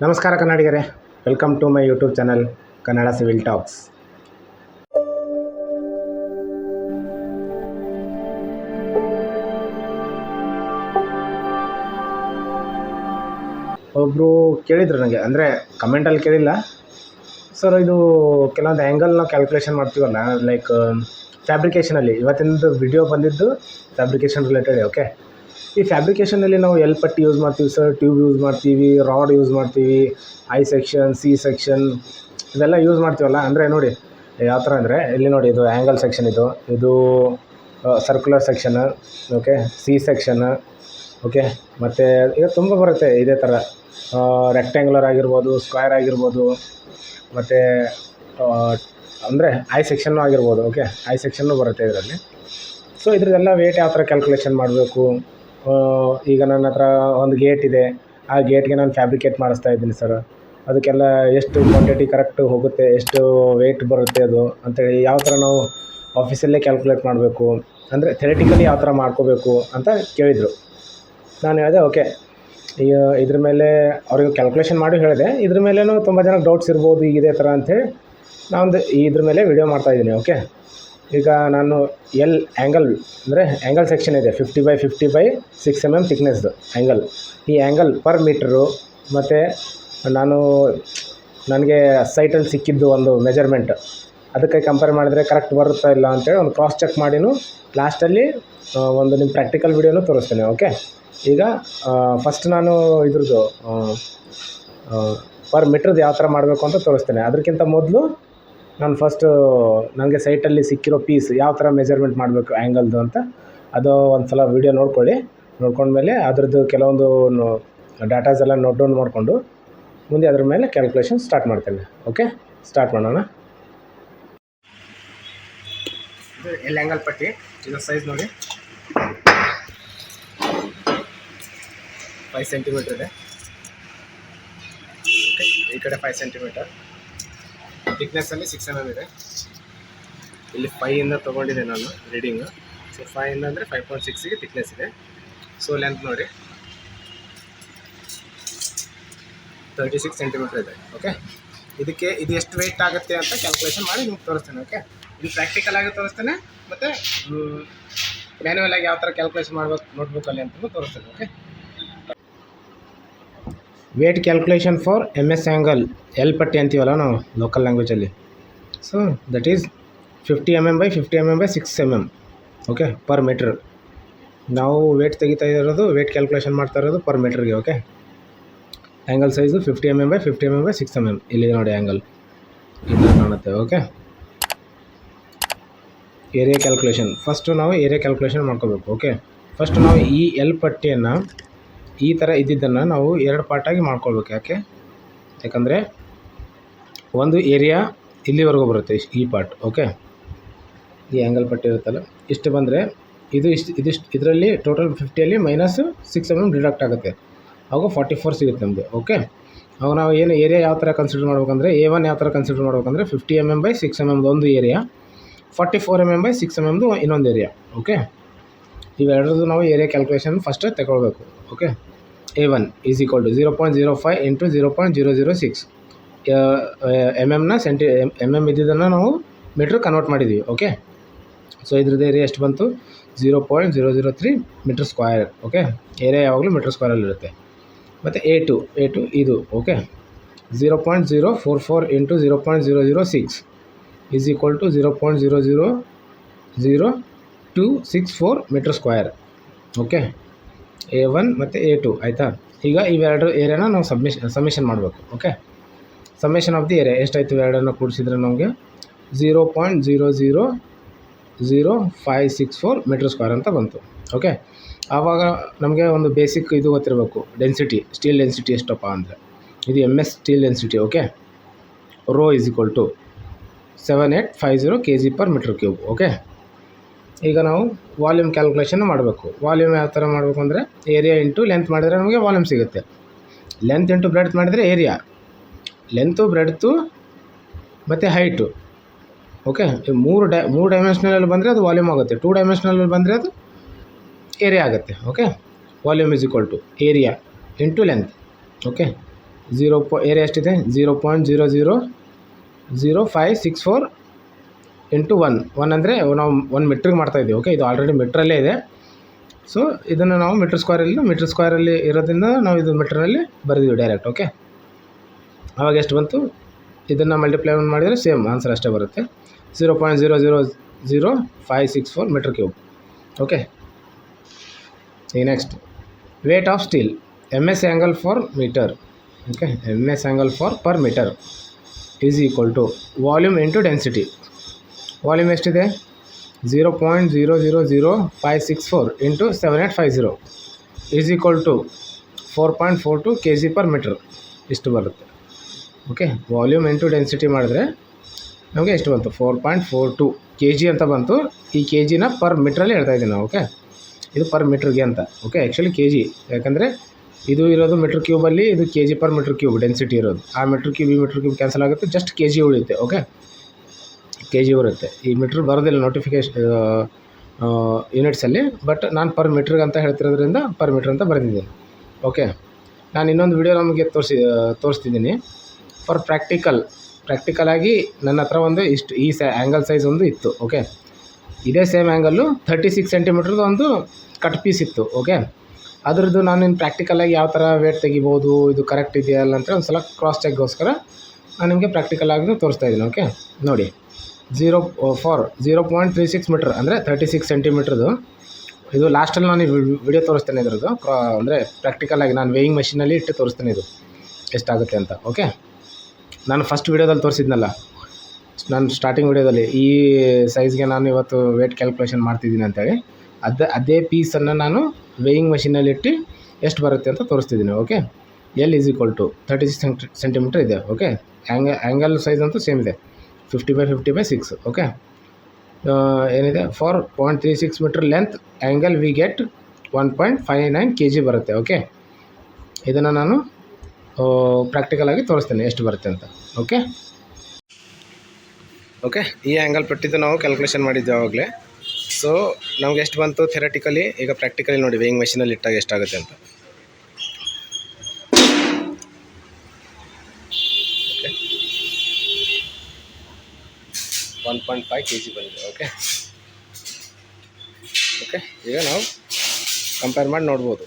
ನಮಸ್ಕಾರ ಕನ್ನಡಿಗರೇ, welcome to my YouTube channel Kannada civil talks. ಒಬ್ಬರು ಕೇಳಿದರು ನನಗೆ, ಅಂದರೆ ಕಮೆಂಟಲ್ಲಿ ಕೇಳಿಲ್ಲ ಸರ್, ಇದು ಕೆಲವೊಂದು ಆ್ಯಂಗಲ್ನ ಕ್ಯಾಲ್ಕುಲೇಷನ್ ಮಾಡ್ತೀವಲ್ಲ, ಲೈಕ್ ಫ್ಯಾಬ್ರಿಕೇಷನಲ್ಲಿ. ಇವತ್ತಿನದು ವಿಡಿಯೋ ಬಂದಿದ್ದು ಫ್ಯಾಬ್ರಿಕೇಷನ್ ರಿಲೇಟೆಡ್. ಓಕೆ, ಈ ಫ್ಯಾಬ್ರಿಕೇಷನಲ್ಲಿ ನಾವು ಎಲ್ ಪಟ್ಟಿ ಯೂಸ್ ಮಾಡ್ತೀವಿ ಸರ್, ಟ್ಯೂಬ್ ಯೂಸ್ ಮಾಡ್ತೀವಿ, ರಾಡ್ ಯೂಸ್ ಮಾಡ್ತೀವಿ, ಐ ಸೆಕ್ಷನ್, ಸಿ ಸೆಕ್ಷನ್ ಇವೆಲ್ಲ ಯೂಸ್ ಮಾಡ್ತೀವಲ್ಲ. ಅಂದರೆ ನೋಡಿ ಯಾವ ಥರ ಅಂದರೆ, ಇಲ್ಲಿ ನೋಡಿ, ಇದು ಆ್ಯಂಗಲ್ ಸೆಕ್ಷನ್, ಇದು circular section, okay, C section, okay, ಮತ್ತು ಈಗ ತುಂಬ ಬರುತ್ತೆ ಇದೇ ಥರ. ರೆಕ್ಟ್ಯಾಂಗ್ಯುಲರ್ ಆಗಿರ್ಬೋದು, ಸ್ಕ್ವೇರ್ ಆಗಿರ್ಬೋದು, ಮತ್ತು ಅಂದರೆ ಐ ಸೆಕ್ಷನ್ನು ಆಗಿರ್ಬೋದು. ಓಕೆ, ಐ ಸೆಕ್ಷನ್ನು ಬರುತ್ತೆ ಇದರಲ್ಲಿ. ಸೊ ಇದ್ರದ್ದೆಲ್ಲ ವೇಟ್ ಯಾವ ಥರ ಕ್ಯಾಲ್ಕುಲೇಷನ್ ಮಾಡಬೇಕು. ಈಗ ನನ್ನ ಹತ್ರ ಒಂದು ಗೇಟ್ ಇದೆ, ಆ ಗೇಟ್ಗೆ ನಾನು ಫ್ಯಾಬ್ರಿಕೇಟ್ ಮಾಡಿಸ್ತಾ ಇದ್ದೀನಿ ಸರ್, ಅದಕ್ಕೆಲ್ಲ ಎಷ್ಟು ಕ್ವಾಂಟಿಟಿ ಕರೆಕ್ಟ್ ಹೋಗುತ್ತೆ, ಎಷ್ಟು ವೆಯ್ಟ್ ಬರುತ್ತೆ ಅದು ಅಂತೇಳಿ ಯಾವ ಥರ ನಾವು ಆಫೀಸಲ್ಲೇ ಕ್ಯಾಲ್ಕುಲೇಟ್ ಮಾಡಬೇಕು, ಅಂದರೆ ಥೆರೆಟಿಕಲಿ ಯಾವ ಥರ ಮಾಡ್ಕೋಬೇಕು ಅಂತ ಕೇಳಿದರು. ನಾನು ಹೇಳಿದೆ ಓಕೆ, ಈಗ ಇದ್ರ ಮೇಲೆ ಅವ್ರಿಗೆ ಕ್ಯಾಲ್ಕುಲೇಷನ್ ಮಾಡಿ ಹೇಳಿದೆ. ಇದ್ರ ಮೇಲೇನೂ ತುಂಬ ಜನಕ್ಕೆ ಡೌಟ್ಸ್ ಇರ್ಬೋದು ಈಗ ಇದೇ ಥರ ಅಂಥೇಳಿ ನಾನೊಂದು ಇದ್ರ ಮೇಲೆ ವಿಡಿಯೋ ಮಾಡ್ತಾಯಿದ್ದೀನಿ. ಓಕೆ, ಈಗ ನಾನು ಆ್ಯಂಗಲ್ ಅಂದರೆ ಆ್ಯಂಗಲ್ ಸೆಕ್ಷನ್ ಇದೆ, 50x50x6 mm ಥಿಕ್ನೆಸ್ದು ಆ್ಯಂಗಲ್. ಈ ಆ್ಯಂಗಲ್ ಪರ್ ಮೀಟ್ರು ಮತ್ತು ನನಗೆ ಸೈಟಲ್ಲಿ ಸಿಕ್ಕಿದ್ದು ಒಂದು ಮೆಜರ್ಮೆಂಟ್, ಅದಕ್ಕೆ ಕಂಪೇರ್ ಮಾಡಿದರೆ ಕರೆಕ್ಟ್ ಬರುತ್ತಾ ಇಲ್ಲ ಅಂತೇಳಿ ಒಂದು ಕ್ರಾಸ್ ಚೆಕ್ ಮಾಡಿನೂ ಲಾಸ್ಟಲ್ಲಿ ಒಂದು ನಿಮ್ಮ ಪ್ರಾಕ್ಟಿಕಲ್ ವಿಡಿಯೋನೂ ತೋರಿಸ್ತೇನೆ. ಓಕೆ, ಈಗ ಫಸ್ಟ್ ನಾನು ಇದ್ರದ್ದು ಪರ್ ಮೀಟ್ರದ್ದು ಯಾವ ಥರ ಮಾಡಬೇಕು ಅಂತ ತೋರಿಸ್ತೇನೆ. ಅದಕ್ಕಿಂತ ಮೊದಲು ನಾನು ಫಸ್ಟು ನನಗೆ ಸೈಟಲ್ಲಿ ಸಿಕ್ಕಿರೋ ಪೀಸ್ ಯಾವ ಥರ ಮೆಜರ್ಮೆಂಟ್ ಮಾಡಬೇಕು ಆ್ಯಂಗಲ್ದು ಅಂತ ಅದು ಒಂದು ಸಲ ವೀಡಿಯೋ ನೋಡ್ಕೊಂಡ್ಮೇಲೆ ಅದರದ್ದು ಕೆಲವೊಂದು ಡಾಟಾಸ್ ಎಲ್ಲ ನೋಟ್ ಡೌನ್ ಮಾಡಿಕೊಂಡು ಮುಂದೆ ಅದ್ರ ಮೇಲೆ ಕ್ಯಾಲ್ಕುಲೇಷನ್ ಸ್ಟಾರ್ಟ್ ಮಾಡ್ತೇನೆ. ಓಕೆ, ಸ್ಟಾರ್ಟ್ ಮಾಡೋಣ. ಇದು ಆ್ಯಂಗಲ್ ಪಟ್ಟಿ, ಇದು ಸೈಜ್ ನೋಡಿ 5 ಸೆಂಟಿಮೀಟ್ರ್ ಇದೆ. ಓಕೆ, ಈ ಕಡೆ 5 ಸೆಂಟಿಮೀಟರ್, ಥಿಕ್ನೆಸ್ಸಲ್ಲಿ 6 mm ಇದೆ. ಇಲ್ಲಿ 5ಇಂದ ತೊಗೊಂಡಿದ್ದೆ ನಾನು ರೀಡಿಂಗು. ಸೊ 5ಇಂದ ಅಂದರೆ 5.6ಗೆ ಥಿಕ್ನೆಸ್ ಇದೆ. ಸೊ ಲೆಂತ್ ನೋಡಿ 36 ಸೆಂಟಿಮೀಟ್ರ್ ಇದೆ. ಓಕೆ, ಇದು ಎಷ್ಟು ವೆಯ್ಟ್ ಆಗುತ್ತೆ ಅಂತ ಕ್ಯಾಲ್ಕುಲೇಷನ್ ಮಾಡಿ ನಿಮ್ಗೆ ತೋರಿಸ್ತೇನೆ. ಓಕೆ, ಇದು ಪ್ರಾಕ್ಟಿಕಲ್ ಆಗಿ ತೋರಿಸ್ತೇನೆ, ಮತ್ತು ಮ್ಯಾನ್ಯುವಲ್ ಆಗಿ ಯಾವ ಥರ ಕ್ಯಾಲ್ಕುಲೇಷನ್ ಮಾಡಬೇಕು ನೋಟ್ಬುಕ್ಕಲ್ಲಿ ಅಂತಲೂ ತೋರಿಸ್ತೇನೆ. Okay, weight calculation for MS angle, L ಪಟ್ಟಿ ಅಂತೀವಲ್ಲ ನಾವು ಲೋಕಲ್ ಲ್ಯಾಂಗ್ವೇಜಲ್ಲಿ. So that is 50 mm by 50 mm by 6 mm. Okay, per metre ನಾವು ವೇಟ್ ತೆಗಿತಾ ಇರೋದು, ವೇಟ್ ಕ್ಯಾಲ್ಕುಲೇಷನ್ ಮಾಡ್ತಾ ಇರೋದು ಪರ್ ಮೀಟ್ರಿಗೆ. Okay, angle size 50 mm by 50 mm by 6 mm. ಇಲ್ಲಿ ನೋಡಿ ಆ್ಯಂಗಲ್ ಇಲ್ಲಿ ಕಾಣುತ್ತೆ. ಓಕೆ, ಏರಿಯಾ ಕ್ಯಾಲ್ಕುಲೇಷನ್, ಫಸ್ಟು ನಾವು ಏರಿಯಾ ಕ್ಯಾಲ್ಕುಲೇಷನ್ ಮಾಡ್ಕೋಬೇಕು. ಓಕೆ, ಫಸ್ಟ್ ನಾವು ಈ ಎಲ್ ಪಟ್ಟಿಯನ್ನು ಈ ಥರ ಇದ್ದಿದ್ದನ್ನು ನಾವು 2 ಪಾರ್ಟಾಗಿ ಮಾಡ್ಕೊಳ್ಬೇಕು. ಯಾಕಂದರೆ ಒಂದು ಏರಿಯಾ ಇಲ್ಲಿವರೆಗೂ ಬರುತ್ತೆ, ಈ ಪಾರ್ಟ್. ಓಕೆ, ಈ ಆ್ಯಂಗಲ್ ಪಟ್ಟಿ ಇರುತ್ತಲ್ಲ, ಇಷ್ಟು ಬಂದರೆ ಇದಿಷ್ಟು ಇದರಲ್ಲಿ ಟೋಟಲ್ 50ಯಲ್ಲಿ -6 mm ಡಿಡಕ್ಟ್ ಆಗುತ್ತೆ, ಆವಾಗ 44 ಸಿಗುತ್ತೆ ನಮಗೆ. ಓಕೆ, ಅವಾಗ ನಾವು ಏನು ಏರಿಯಾ ಯಾವ ಥರ ಕನ್ಸಿಡರ್ ಮಾಡ್ಬೇಕಂದ್ರೆ, A1 ಯಾವ ಥರ ಕನ್ಸಿಡರ್ ಮಾಡ್ಬೇಕಂದ್ರೆ 50 mm by 6 mm ಒಂದು ಏರಿಯಾ, 44 mm by 6 mm ಇನ್ನೊಂದು ಏರಿಯಾ. ಓಕೆ, ಇವೆರಡರದ್ದು ನಾವು ಏರಿಯಾ ಕ್ಯಾಲ್ಕುಲೇಷನ್ ಫಸ್ಟ್ ತಗೊಳ್ಬೇಕು. Okay, A1 is equal to 0.05 into 0.006 mm mm ಇದ್ದಿದ್ದನ್ನು ನಾವು ಮೀಟ್ರ್ ಕನ್ವರ್ಟ್ ಮಾಡಿದ್ದೀವಿ. ಓಕೆ, ಸೊ ಇದ್ರದ್ದು ಏರಿಯಾ ಎಷ್ಟು ಬಂತು, 0.003 ಮೀಟ್ರ್ ಸ್ಕ್ವೇರ್. ಓಕೆ, ಏರಿಯಾ ಯಾವಾಗಲೂ ಮೀಟ್ರ್ ಸ್ಕ್ವೇರಲ್ಲಿರುತ್ತೆ. ಮತ್ತು A2 ಇದು. Okay, 0.044 into 0.006 is equal to 0.00264 metre square. Okay, A1 ಮತ್ತು A2 ಆಯಿತಾ. ಈಗ ಇವೆರಡು ಏರಿಯಾನ ನಾವು ಸಬ್ಮಿಷನ್ ಮಾಡಬೇಕು. Okay, submission of the area ಎಷ್ಟಾಯಿತು, ಇವೆರಡನ್ನು ಕೂಡಿಸಿದ್ರೆ ನಮಗೆ 0.000564 ಮೀಟ್ರ್ ಸ್ಕ್ವೇರ್ ಅಂತ ಬಂತು. ಓಕೆ, ಆವಾಗ ನಮಗೆ ಒಂದು ಬೇಸಿಕ್ ಇದು ಗೊತ್ತಿರಬೇಕು, ಡೆನ್ಸಿಟಿ, ಸ್ಟೀಲ್ ಡೆನ್ಸಿಟಿ ಎಷ್ಟಪ್ಪ ಅಂದರೆ ಇದು MS steel density. Okay, rho is equal to 7850 kg/m3. Okay, ಈಗ ನಾವು ವಾಲ್ಯೂಮ್ ಕ್ಯಾಲ್ಕುಲೇಷನ್ ಮಾಡಬೇಕು. ವಾಲ್ಯೂಮ್ ಯಾವ ಥರ ಮಾಡಬೇಕು ಅಂದರೆ, ಏರಿಯಾ ಇಂಟು ಲೆಂತ್ ಮಾಡಿದರೆ ನಮಗೆ ವಾಲ್ಯೂಮ್ ಸಿಗುತ್ತೆ. ಲೆಂತ್ ಇಂಟು ಬ್ರೆಡ್ತ್ ಮಾಡಿದರೆ ಏರಿಯಾ, ಲೆಂತು ಬ್ರೆಡ್ತು ಮತ್ತು ಹೈಟು. ಓಕೆ, ಮೂರು ಡೈಮೆನ್ಷನಲ್ಲಿ ಬಂದರೆ ಅದು ವಾಲ್ಯೂಮ್ ಆಗುತ್ತೆ, 2 ಡೈಮೆನ್ಷನಲ್ಲಿ ಬಂದರೆ ಅದು ಏರಿಯಾ ಆಗುತ್ತೆ. Okay, volume is equal to area into length. Okay, area ಎಷ್ಟಿದೆ 0.0000564 ಇಂಟು 1 ಅಂದರೆ ನಾವು 1 ಮೀಟ್ರಿಗೆ ಮಾಡ್ತಾಯಿದ್ದೀವಿ. ಓಕೆ, ಇದು ಆಲ್ರೆಡಿ ಮೀಟ್ರಲ್ಲೇ ಇದೆ. ಸೊ ಇದನ್ನು ನಾವು ಮೀಟ್ರ್ ಸ್ಕ್ವೇರಲ್ಲಿ ಇರೋದ್ರಿಂದ ನಾವು ಇದು ಮೀಟ್ರಲ್ಲಿ ಬರೆದಿವಿ ಡೈರೆಕ್ಟ್. ಓಕೆ, ಆವಾಗ ಎಷ್ಟು ಬಂತು, ಇದನ್ನು ಮಲ್ಟಿಪ್ಲೈ ಮಾಡಿದರೆ ಸೇಮ್ ಆನ್ಸರ್ ಅಷ್ಟೇ ಬರುತ್ತೆ. 0.0000564 ಮೀಟ್ರ್ ಕ್ಯೂಬ್. ಓಕೆ, ಈಗ next weight of steel MS angle for metre. Okay, MS angle for per metre is equal to volume into density. Volume ಎಷ್ಟಿದೆ 0.0000564 into 7850 is equal to 4.42 kg per meter ಇಷ್ಟು ಬರುತ್ತೆ. Okay, volume into density ಮಾಡಿದ್ರೆ ನಮಗೆ ಎಷ್ಟು ಬಂತು 4.42 kg ಅಂತ ಬಂತು. ಈ ಕೆ ಜಿನ ಪರ್ ಮೀಟ್ರಲ್ಲಿ ಹೇಳ್ತಾ ಇದ್ದೀನಿ ನಾವು. ಓಕೆ, ಇದು ಪರ್ ಮೀಟ್ರಿಗೆ ಅಂತ. ಓಕೆ, ಆ್ಯಕ್ಚುಲಿ ಕೆ ಜಿ, ಯಾಕಂದರೆ ಇದು ಇರೋದು ಮೀಟ್ರ್ ಕ್ಯೂಬಲ್ಲಿ, ಇದು K G per metre cube density ಇರೋದು. ಆ ಮೀಟ್ರ್ ಕ್ಯೂಬ್ ಈ ಮೀಟ್ರ್ ಕ್ಯೂಬ್ ಕ್ಯಾನ್ಸಲ್ ಆಗುತ್ತೆ, ಜಸ್ಟ್ ಕೆ ಜಿ ಉಳಿಯುತ್ತೆ. ಓಕೆ, ಕೆ ಜಿ ಬರುತ್ತೆ. ಈ ಮೀಟ್ರ್ ಬರೋದಿಲ್ಲ ನೋಟಿಫಿಕೇಶನ್ ಯೂನಿಟ್ಸಲ್ಲಿ, ಬಟ್ ನಾನು ಪರ್ ಮೀಟ್ರಿಗೆ ಅಂತ ಹೇಳ್ತಿರೋದ್ರಿಂದ ಪರ್ ಮೀಟ್ರ್ ಅಂತ ಬರೆದಿದ್ದೀನಿ. ಓಕೆ, ನಾನು ಇನ್ನೊಂದು ವಿಡಿಯೋ ನಮಗೆ ತೋರಿಸ್ತಿದ್ದೀನಿ ಫಾರ್ ಪ್ರಾಕ್ಟಿಕಲಾಗಿ ನನ್ನ ಹತ್ರ ಒಂದು ಇಷ್ಟು ಈ ಆ್ಯಂಗಲ್ ಸೈಜ್ ಒಂದು ಇತ್ತು. ಓಕೆ, ಇದೇ ಸೇಮ್ ಆ್ಯಂಗಲ್ಲು 36 ಸೆಂಟಿಮೀಟ್ರದ್ದು ಒಂದು ಕಟ್ ಪೀಸ್ ಇತ್ತು. ಓಕೆ, ಅದರದ್ದು ನಾನು ಇನ್ನು ಪ್ರಾಕ್ಟಿಕಲಾಗಿ ಯಾವ ಥರ ವೇಟ್ ತೆಗಿಬೋದು, ಇದು ಕರೆಕ್ಟ್ ಇದೆಯಲ್ಲ ಅಂತ ಒಂದು ಸಲ ಕ್ರಾಸ್ ಚೆಕ್ಗೋಸ್ಕರ ನಾನು ನಿಮಗೆ ಪ್ರಾಕ್ಟಿಕಲಾಗಿ ತೋರಿಸ್ತಾ ಇದ್ದೀನಿ. ಓಕೆ, ನೋಡಿ 0.36 ಮೀಟ್ರ್ ಅಂದರೆ 36 ಸೆಂಟಿಮೀಟ್ರದ್ದು. ಇದು ಲಾಸ್ಟಲ್ಲಿ ನಾನು ವಿಡಿಯೋ ತೋರಿಸ್ತೇನೆ ಇದರದ್ದು, ಅಂದರೆ ಪ್ರಾಕ್ಟಿಕಲಾಗಿ ನಾನು ವೇಯಿಂಗ್ ಮಷೀನಲ್ಲಿ ಇಟ್ಟು ತೋರಿಸ್ತೇನೆ ಇದು ಎಷ್ಟಾಗುತ್ತೆ ಅಂತ. ಓಕೆ, ನಾನು ಫಸ್ಟ್ ವಿಡಿಯೋದಲ್ಲಿ ತೋರಿಸಿದ್ನಲ್ಲ, ನಾನು ಸ್ಟಾರ್ಟಿಂಗ್ ವಿಡಿಯೋದಲ್ಲಿ ಈ ಸೈಜ್ಗೆ ನಾನು ಇವತ್ತು ವೇಟ್ ಕ್ಯಾಲ್ಕುಲೇಷನ್ ಮಾಡ್ತಿದ್ದೀನಿ ಅಂತೇಳಿ, ಅದೇ ಪೀಸನ್ನು ನಾನು ವೇಯಿಂಗ್ ಮಷೀನಲ್ಲಿ ಇಟ್ಟು ಎಷ್ಟು ಬರುತ್ತೆ ಅಂತ ತೋರಿಸ್ತಿದ್ದೀನಿ. Okay, L is equal to 36 centimetre ಇದೆ. ಓಕೆ, ಆ್ಯಂಗಲ್ ಸೈಜ್ ಅಂತೂ ಸೇಮ್ ಇದೆ, 50/50/6. ಓಕೆ, ಏನಿದೆ for 0.36 metre length angle we get 1.59 kg ಬರುತ್ತೆ. ಓಕೆ, ಇದನ್ನು ನಾನು ಪ್ರಾಕ್ಟಿಕಲಾಗಿ ತೋರಿಸ್ತೇನೆ ಎಷ್ಟು ಬರುತ್ತೆ ಅಂತ. ಓಕೆ, ಈ ಆ್ಯಂಗಲ್ ಪಟ್ಟಿದ್ದು ನಾವು ಕ್ಯಾಲ್ಕುಲೇಷನ್ ಮಾಡಿದ್ದೆ ಆವಾಗಲೇ. ಸೊ ನಮ್ಗೆ ಎಷ್ಟು ಬಂತು ಥಿಯರಟಿಕಲಿ, ಈಗ ಪ್ರಾಕ್ಟಿಕಲಿ ನೋಡಿ ವೇಯಿಂಗ್ ಮಷೀನಲ್ಲಿ ಇಟ್ಟಾಗ ಎಷ್ಟಾಗುತ್ತೆ ಅಂತ. ಓಕೆ, 1.5 kg ಬಂದಿದೆ. ಓಕೆ, ಈಗ ನಾವು ಕಂಪೇರ್ ಮಾಡಿ ನೋಡ್ಬೋದು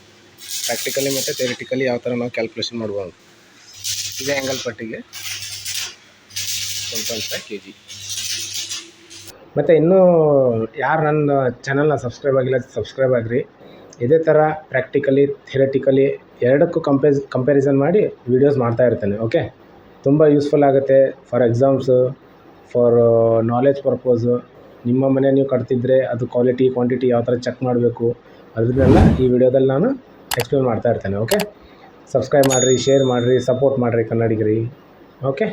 ಪ್ರಾಕ್ಟಿಕಲಿ ಮತ್ತು ಥಿಯರಿಟಿಕಲಿ ಯಾವ ಥರ ನಾವು ಕ್ಯಾಲ್ಕುಲೇಷನ್ ಮಾಡ್ಬೋದು. ಇದೇ ಆ್ಯಂಗಲ್ ಪಟ್ಟಿಗೆ 1.5 kg. ಮತ್ತು ಇನ್ನೂ ಯಾರು ನನ್ನ ಚಾನಲ್ನ ಸಬ್ಸ್ಕ್ರೈಬ್ ಆಗಿಲ್ಲ, ಸಬ್ಸ್ಕ್ರೈಬ್ ಆಗಿರಿ. ಇದೇ ಥರ ಪ್ರಾಕ್ಟಿಕಲಿ ಥಿಯರಿಟಿಕಲಿ ಎರಡಕ್ಕೂ ಕಂಪ್ಯಾರಿಸನ್ ಮಾಡಿ ವೀಡಿಯೋಸ್ ಮಾಡ್ತಾ ಇರ್ತೇನೆ. ಓಕೆ, ತುಂಬ ಯೂಸ್ಫುಲ್ ಆಗುತ್ತೆ for exams, for knowledge purpose. ನಿಮ್ಮ ಮನೆ ನೀವು ಕಟ್ತಿದ್ರೆ ಅದು ಕ್ವಾಲಿಟಿ ಕ್ವಾಂಟಿಟಿ ಯಾವ ಥರ ಚೆಕ್ ಮಾಡಬೇಕು ಅದನ್ನೆಲ್ಲ ಈ ವಿಡಿಯೋದಲ್ಲಿ ನಾನು ಎಕ್ಸ್ಪ್ಲೇನ್ ಮಾಡ್ತಾ ಇರ್ತೇನೆ. ಓಕೆ, ಸಬ್ಸ್ಕ್ರೈಬ್ ಮಾಡಿರಿ, ಶೇರ್ ಮಾಡಿರಿ, ಸಪೋರ್ಟ್ ಮಾಡಿರಿ ಕನ್ನಡಿಗರಿ. ಓಕೆ.